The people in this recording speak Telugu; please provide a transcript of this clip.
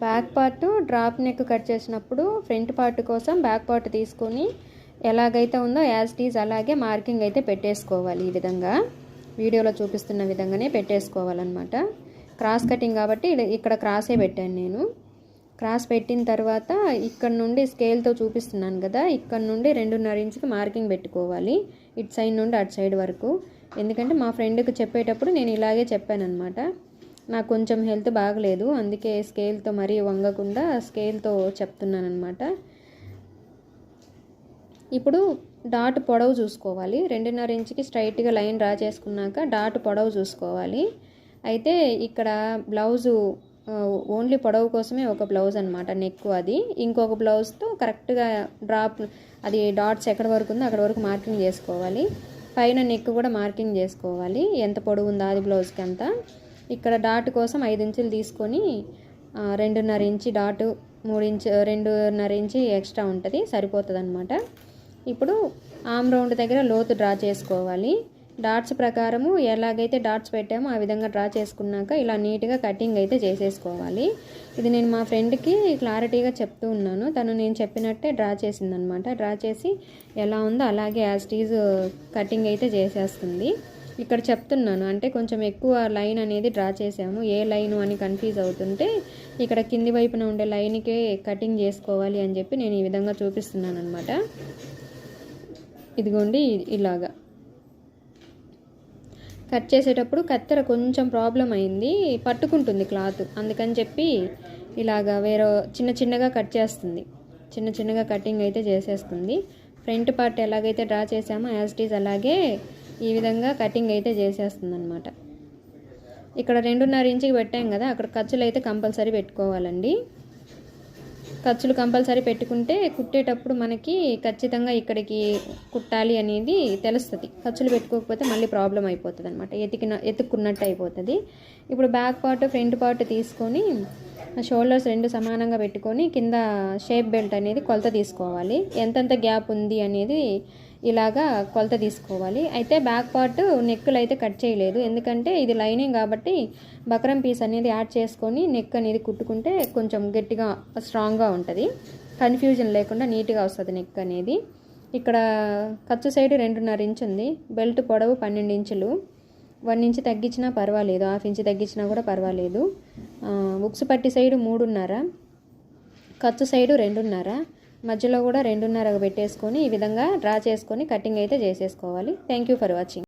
Back part drop neck cut చేసినప్పుడు ఫ్రంట్ పార్ట్ కోసం బ్యాక్ పార్ట్ తీసుకొని ఎలాగైతే ఉందో యాజ్ ఇట్ ఈజ్ అలాగే మార్కింగ్ అయితే పెట్టేసుకోవాలి. ఈ విధంగా వీడియోలో చూపిస్తున్న విధంగానే పెట్టేసుకోవాలన్నమాట. క్రాస్ కటింగ్ కాబట్టి ఇక్కడ క్రాసే పెట్టాను నేను. క్రాస్ పెట్టిన తర్వాత ఇక్కడ నుండి స్కేల్తో చూపిస్తున్నాను కదా, ఇక్కడ నుండి 2.5 ఇంచుకి మార్కింగ్ పెట్టుకోవాలి ఇటు సైడ్ నుండి అటు సైడ్ వరకు. ఎందుకంటే మా ఫ్రెండ్కి చెప్పేటప్పుడు నేను ఇలాగే చెప్పానన్నమాట. నాకు కొంచెం హెల్త్ బాగలేదు, అందుకే స్కేల్తో మరీ వంగకుండా స్కేల్తో చెప్తున్నాను అనమాట. ఇప్పుడు డాట్ పొడవు చూసుకోవాలి. 2.5 ఇంచుకి స్ట్రైట్గా లైన్ డ్రా చేసుకున్నాక డాట్ పొడవు చూసుకోవాలి. అయితే ఇక్కడ బ్లౌజు ఓన్లీ పొడవు కోసమే ఒక బ్లౌజ్ అనమాట, నెక్ అది. ఇంకొక బ్లౌజ్తో కరెక్ట్గా డ్రాప్ అది డాట్స్ ఎక్కడ వరకు ఉందో అక్కడ వరకు మార్కింగ్ చేసుకోవాలి. పైన నెక్ కూడా మార్కింగ్ చేసుకోవాలి, ఎంత పొడవు ఉందో అది బ్లౌజ్కి అంతా. ఇక్కడ డాట్ కోసం 5 ఇంచులు తీసుకొని 2.5 ఇంచు డాట్ 2.5 ఇంచు ఎక్స్ట్రా ఉంటుంది, సరిపోతుంది అనమాట. ఇప్పుడు ఆమ్ రౌండ్ దగ్గర లోతు డ్రా చేసుకోవాలి. డాట్స్ ప్రకారము ఎలాగైతే డాట్స్ పెట్టామో ఆ విధంగా డ్రా చేసుకున్నాక ఇలా నీట్గా కటింగ్ అయితే చేసేసుకోవాలి. ఇది నేను మా ఫ్రెండ్కి క్లారిటీగా చెప్తూ ఉన్నాను, తను నేను చెప్పినట్టే డ్రా చేసిందనమాట. డ్రా చేసి ఎలా ఉందో అలాగే యాజ్ ఇట్ ఈజ్ కటింగ్ అయితే చేసేస్తుంది. ఇక్కడ చెప్తున్నాను అంటే కొంచెం ఎక్కువ లైన్ అనేది డ్రా చేసాము, ఏ లైను అని కన్ఫ్యూజ్ అవుతుంటే ఇక్కడ కింది వైపున ఉండే లైన్కే కటింగ్ చేసుకోవాలి అని చెప్పి నేను ఈ విధంగా చూపిస్తున్నాను అనమాట. ఇదిగోండి ఇలాగా కట్ చేసేటప్పుడు కత్తెర కొంచెం ప్రాబ్లం అయింది, పట్టుకుంటుంది క్లాత్, అందుకని చెప్పి ఇలాగా వేరే చిన్నగా కట్ చేస్తుంది, చిన్నగా కటింగ్ అయితే చేసేస్తుంది. ఫ్రంట్ పార్ట్ ఎలాగైతే డ్రా చేసామో యాజ్ ఇట్ ఈజ్ అలాగే ఈ విధంగా కటింగ్ అయితే చేసేస్తుంది అనమాట. ఇక్కడ 2.5 ఇంచుకి పెట్టాం కదా, అక్కడ ఖర్చులు అయితే కంపల్సరీ పెట్టుకోవాలండి. ఖర్చులు కంపల్సరీ పెట్టుకుంటే కుట్టేటప్పుడు మనకి ఖచ్చితంగా ఇక్కడికి కుట్టాలి అనేది తెలుస్తుంది. ఖర్చులు పెట్టుకోకపోతే మళ్ళీ ప్రాబ్లం అయిపోతుంది అనమాట, ఎత్తుక్కున్నట్టు అయిపోతుంది. ఇప్పుడు బ్యాక్ పార్ట్ ఫ్రంట్ పార్ట్ తీసుకొని షోల్డర్స్ 2 సమానంగా పెట్టుకొని కింద షేప్ బెల్ట్ అనేది కొలత తీసుకోవాలి. ఎంతెంత గ్యాప్ ఉంది అనేది ఇలాగా కొలత తీసుకోవాలి. అయితే బ్యాక్ పార్ట్ నెక్కులు అయితే కట్ చేయలేదు, ఎందుకంటే ఇది లైనింగ్ కాబట్టి బక్రం పీస్ అనేది యాడ్ చేసుకొని నెక్ అనేది కుట్టుకుంటే కొంచెం గట్టిగా స్ట్రాంగ్గా ఉంటుంది, కన్ఫ్యూజన్ లేకుండా నీట్గా వస్తుంది నెక్ అనేది. ఇక్కడ ఖర్చు సైడ్ 2.5 ఇంచు ఉంది, బెల్ట్ పొడవు 12 ఇంచులు. 1 ఇంచు తగ్గించినా పర్వాలేదు, 1/2 ఇంచు తగ్గించినా కూడా పర్వాలేదు. ఉక్సు పట్టి సైడు 3.5, ఖర్చు సైడు 2.5, మధ్యలో కూడా 2.5 పెట్టేసుకొని ఈ విధంగా డ్రా చేసుకొని కటింగ్ అయితే చేసేసుకోవాలి. Thank you for watching.